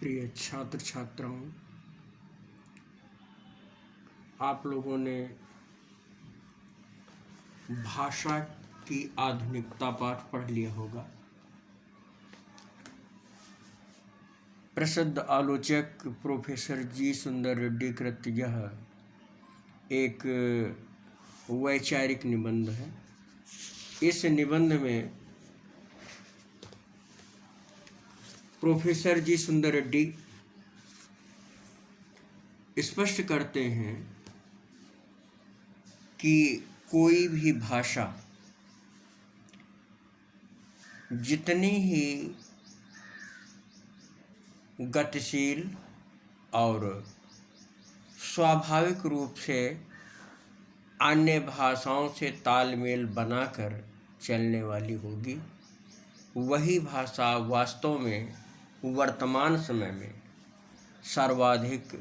प्रिय छात्र छात्राओं, आप लोगों ने भाषा की आधुनिकता पाठ पढ़ लिया होगा। प्रसिद्ध आलोचक प्रोफेसर जी सुंदर रेड्डी कृत यह एक वैचारिक निबंध है। इस निबंध में प्रोफेसर जी सुंदर रेड्डी स्पष्ट करते हैं कि कोई भी भाषा जितनी ही गतिशील और स्वाभाविक रूप से अन्य भाषाओं से तालमेल बनाकर चलने वाली होगी, वही भाषा वास्तव में वर्तमान समय में सर्वाधिक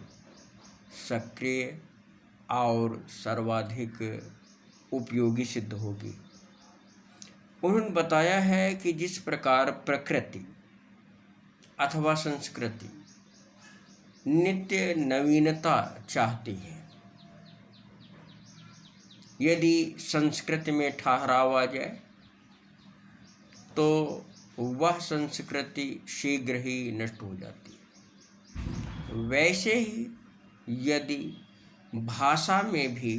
सक्रिय और सर्वाधिक उपयोगी सिद्ध होगी। उन्होंने बताया है कि जिस प्रकार प्रकृति अथवा संस्कृति नित्य नवीनता चाहती है, यदि संस्कृति में ठहराव आ जाए तो वह संस्कृति शीघ्र ही नष्ट हो जाती है। वैसे ही यदि भाषा में भी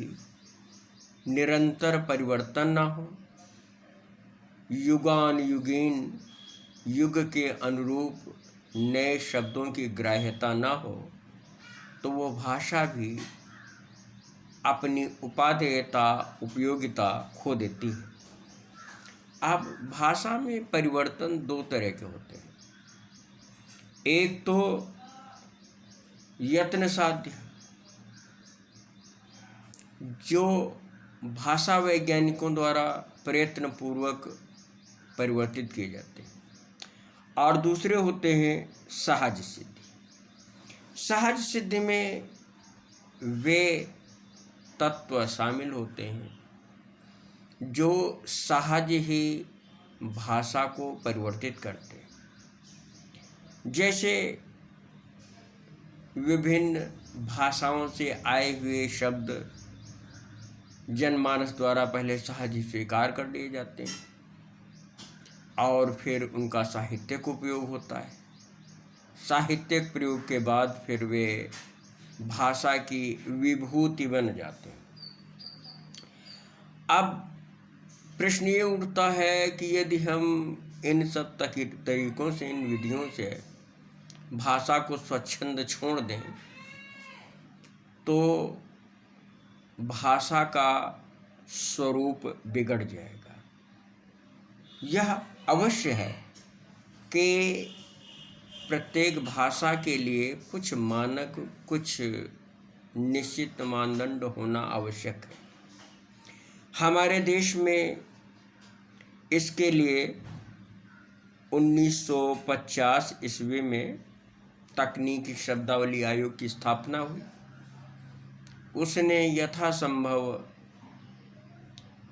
निरंतर परिवर्तन न हो, युगान युगीन युग के अनुरूप नए शब्दों की ग्राह्यता न हो, तो वो भाषा भी अपनी उपादेयता उपयोगिता खो देती है। अब भाषा में परिवर्तन दो तरह के होते हैं। एक तो यत्न साध्य, जो भाषा वैज्ञानिकों द्वारा प्रयत्न पूर्वक परिवर्तित किए जाते हैं, और दूसरे होते हैं सहज सिद्धि। सहज सिद्धि में वे तत्व शामिल होते हैं जो सहज ही भाषा को परिवर्तित करते हैं। जैसे विभिन्न भाषाओं से आए हुए शब्द जनमानस द्वारा पहले सहज ही स्वीकार कर लिए जाते हैं और फिर उनका साहित्यिक उपयोग होता है। साहित्यिक प्रयोग के बाद फिर वे भाषा की विभूति बन जाते हैं। अब प्रश्न ये उठता है कि यदि हम इन सब तरीकों से, इन विधियों से भाषा को स्वच्छंद छोड़ दें तो भाषा का स्वरूप बिगड़ जाएगा। यह अवश्य है कि प्रत्येक भाषा के लिए कुछ मानक, कुछ निश्चित मानदंड होना आवश्यक है। हमारे देश में इसके लिए 1950 ईस्वी में तकनीकी शब्दावली आयोग की स्थापना हुई। उसने यथासंभव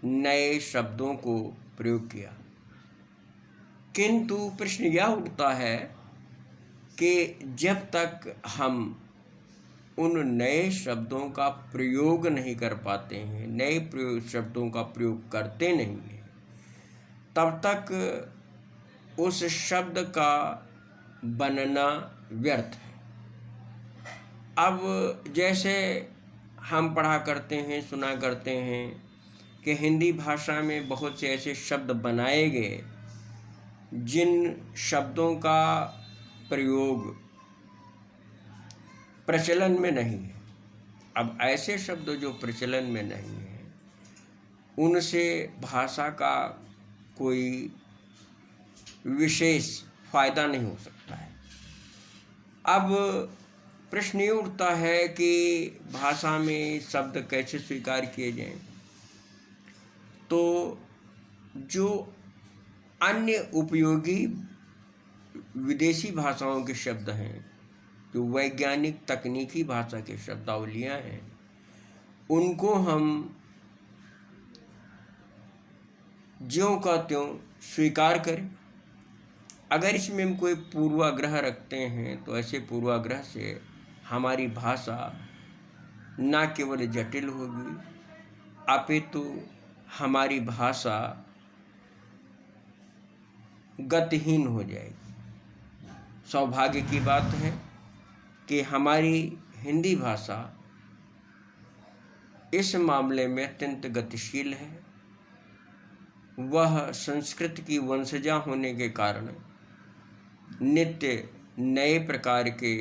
नए शब्दों को प्रयोग किया, किंतु प्रश्न यह उठता है कि जब तक हम उन नए शब्दों का प्रयोग नहीं कर पाते हैं, नए शब्दों का प्रयोग करते नहीं हैं, तब तक उस शब्द का बनना व्यर्थ है। अब जैसे हम पढ़ा करते हैं, सुना करते हैं कि हिंदी भाषा में बहुत से ऐसे शब्द बनाए गए जिन शब्दों का प्रयोग प्रचलन में नहीं है। अब ऐसे शब्द जो प्रचलन में नहीं है, उनसे भाषा का कोई विशेष फायदा नहीं हो सकता है। अब प्रश्न ये उठता है कि भाषा में शब्द कैसे स्वीकार किए जाएं। तो जो अन्य उपयोगी विदेशी भाषाओं के शब्द हैं, जो वैज्ञानिक तकनीकी भाषा के शब्दावलियाँ हैं, उनको हम ज्यों का त्यों स्वीकार करें। अगर इसमें हम कोई पूर्वाग्रह रखते हैं तो ऐसे पूर्वाग्रह से हमारी भाषा न केवल जटिल होगी अपितु हमारी भाषा गतिहीन हो जाएगी। सौभाग्य की बात है कि हमारी हिंदी भाषा इस मामले में अत्यंत गतिशील है। वह संस्कृत की वंशजा होने के कारण नित्य नए प्रकार के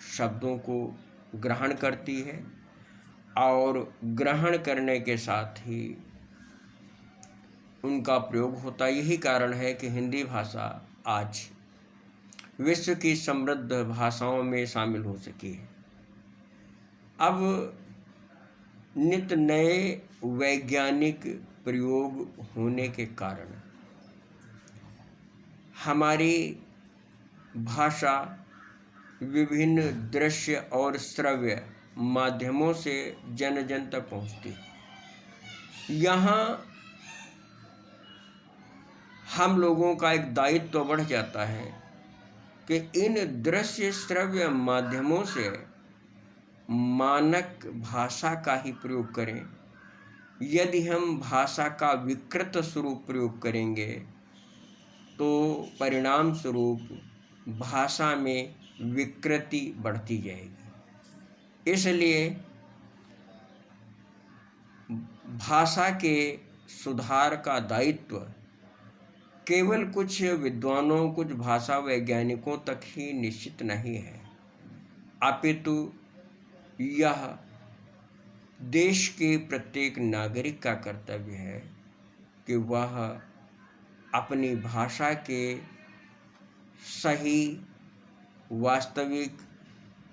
शब्दों को ग्रहण करती है और ग्रहण करने के साथ ही उनका प्रयोग होता। यही कारण है कि हिंदी भाषा आज विश्व की समृद्ध भाषाओं में शामिल हो सकी है। अब नित्य नए वैज्ञानिक प्रयोग होने के कारण हमारी भाषा विभिन्न दृश्य और श्रव्य माध्यमों से जन जन तक पहुँचती है। यहाँ हम लोगों का एक दायित्व बढ़ जाता है कि इन दृश्य श्रव्य माध्यमों से मानक भाषा का ही प्रयोग करें। यदि हम भाषा का विकृत स्वरूप प्रयोग करेंगे तो परिणाम स्वरूप भाषा में विकृति बढ़ती जाएगी। इसलिए भाषा के सुधार का दायित्व केवल कुछ विद्वानों, कुछ भाषा वैज्ञानिकों तक ही निश्चित नहीं है, अपितु यह देश के प्रत्येक नागरिक का कर्तव्य है कि वह अपनी भाषा के सही, वास्तविक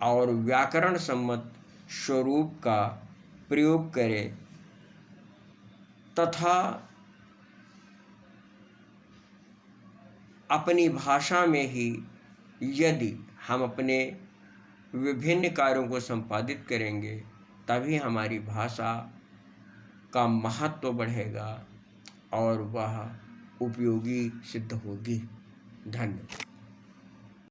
और व्याकरण सम्मत स्वरूप का प्रयोग करे तथा अपनी भाषा में ही यदि हम अपने विभिन्न कार्यों को संपादित करेंगे तभी हमारी भाषा का महत्व बढ़ेगा और वह उपयोगी सिद्ध होगी। धन्यवाद।